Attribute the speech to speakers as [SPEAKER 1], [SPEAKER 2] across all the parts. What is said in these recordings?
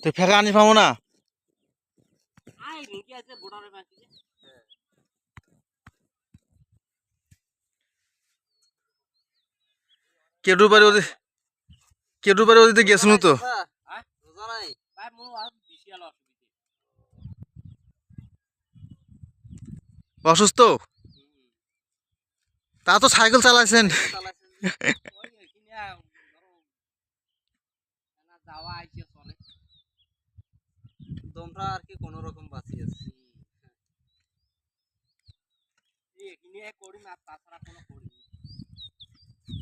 [SPEAKER 1] তো ফেকা আনি পাবো না। কেটুর বাড়ি ওদিকে গেছিল তো। অসুস্থ তা তো সাইকেল চালাইছেন।
[SPEAKER 2] তোমরা আর কি কোন রকম বাঁচিয়েছি।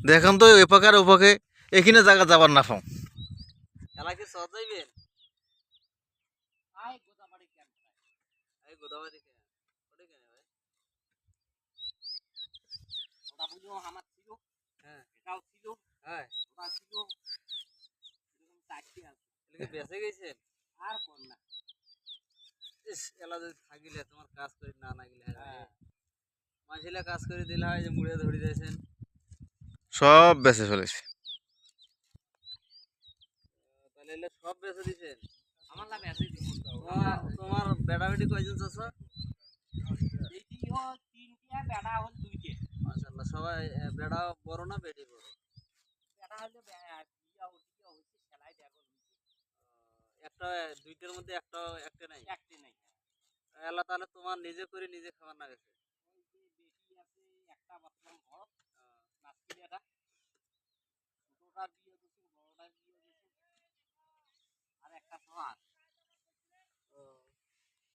[SPEAKER 1] দেখেন তো এপাকার ওপাকে এখানে জায়গা যাবার না পাও।
[SPEAKER 2] এলাকে সহজ যাইবেন গোদাবাড়ি কেন ওটা কেন ভাই ওটা বুঝো আমার ছিল হ্যাঁ এটাও ছিল হ্যাঁ ওটা ছিল এরকম চারটি আছে এলাকে বেঁচে গেছেন আর কোন না ইস এলা যদি থাকিলে তোমার কাজ করি না না গেলে হ্যাঁ মাঝিলা কাজ করে দিলে হয় যে মুড়ে ধরে দিয়েছেন
[SPEAKER 1] সব বেঁচে ফেলেছে।
[SPEAKER 2] তাহলে এলে সব বেঁচে দিছেন আমার না বেঁচে দিছি তোমার বেটা বেটি কয়জন চাচা এইটি হল তিনটা বেটা হল দুইটা মাশাআল্লাহ সবাই বেটা বড় না বেটি বড় বেটা হলো বিয়া হচ্ছে সেলাই দেখো একটা দুইটার মধ্যে একটা নাই এলা তাহলে তোমার নিজে করে নিজে খাবার না গেছে ওই যে বেটি আছে একটা বর্তমান ঘর নাসকিলিয়াটা ছোটটার বিয়ে দিয়েছে বড়টার বিয়ে দিয়েছে আর একটা সবার